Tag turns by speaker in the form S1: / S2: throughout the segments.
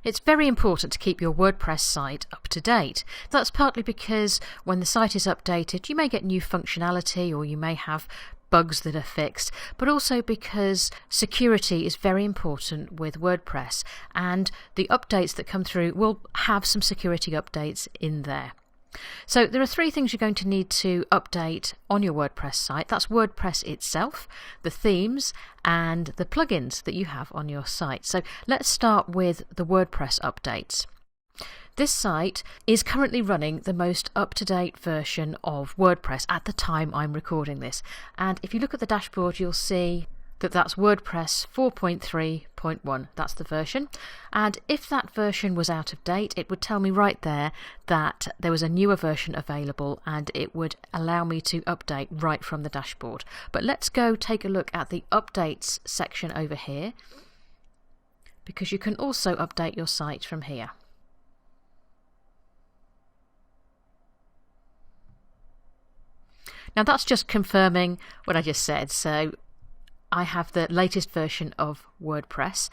S1: It's very important to keep your WordPress site up to date. That's partly because when the site is updated, you may get new functionality or you may have bugs that are fixed, but also because security is very important with WordPress, and the updates that come through will have some security updates in there. So there are three things you're going to need to update on your WordPress site. That's WordPress itself, the themes, and the plugins that you have on your site. So let's start with the WordPress updates. This site is currently running the most up-to-date version of WordPress at the time I'm recording this. And if you look at the dashboard, you'll see that that's WordPress 4.3.1. That's the version. And if that version was out of date, it would tell me right there that there was a newer version available, and it would allow me to update right from the dashboard. But let's go take a look at the updates section over here, because you can also update your site from here. Now that's just confirming what I just said. So I have the latest version of WordPress.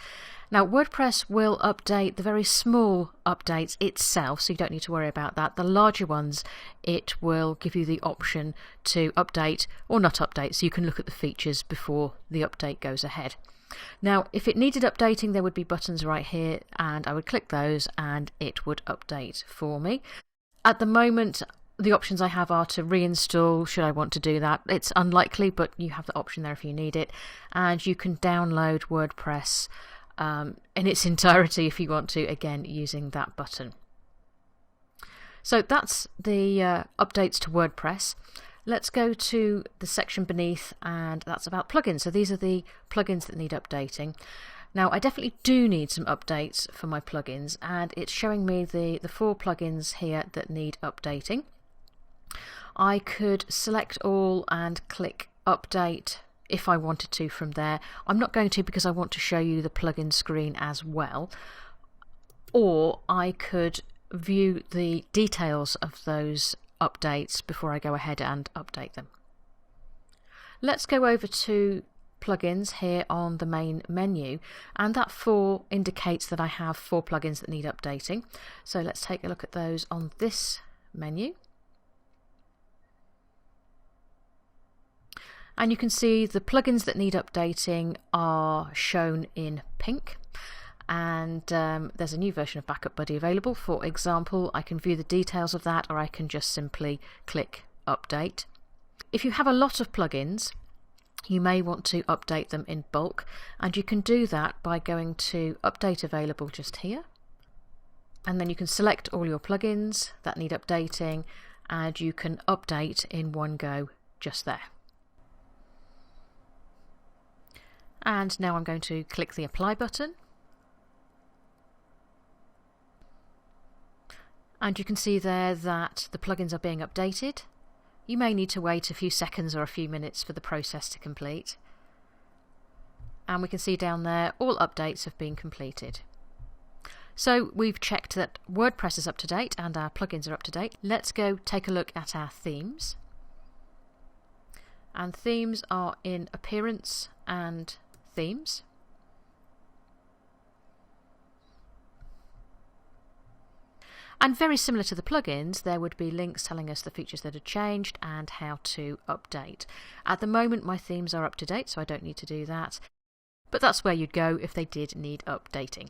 S1: Now WordPress will update the very small updates itself, so you don't need to worry about that. The larger ones, it will give you the option to update or not update, so you can look at the features before the update goes ahead. Now if it needed updating, there would be buttons right here, and I would click those and it would update for me. At the moment, the options I have are to reinstall, should I want to do that. It's unlikely, but you have the option there if you need it. And you can download WordPress in its entirety if you want to, again, using that button. So that's the updates to WordPress. Let's go to the section beneath, and that's about plugins. So these are the plugins that need updating. Now I definitely do need some updates for my plugins, and it's showing me the 4 plugins here that need updating. I could select all and click update if I wanted to from there. I'm not going to, because I want to show you the plugin screen as well. Or I could view the details of those updates before I go ahead and update them. Let's go over to plugins here on the main menu, and that 4 indicates that I have 4 plugins that need updating. So let's take a look at those on this menu. And you can see the plugins that need updating are shown in pink, and there's a new version of Backup Buddy available. For example, I can view the details of that, or I can just simply click update. If you have a lot of plugins, you may want to update them in bulk, and you can do that by going to update available just here, and then you can select all your plugins that need updating, and you can update in one go just there. And now I'm going to click the apply button, and you can see there that the plugins are being updated. You may need to wait a few seconds or a few minutes for the process to complete. And we can see down there all updates have been completed. So we've checked that WordPress is up to date and our plugins are up to date. Let's go take a look at our themes. And themes are in Appearance and Themes. And very similar to the plugins, there would be links telling us the features that had changed and how to update. At the moment my themes are up to date, so I don't need to do that. But that's where you'd go if they did need updating.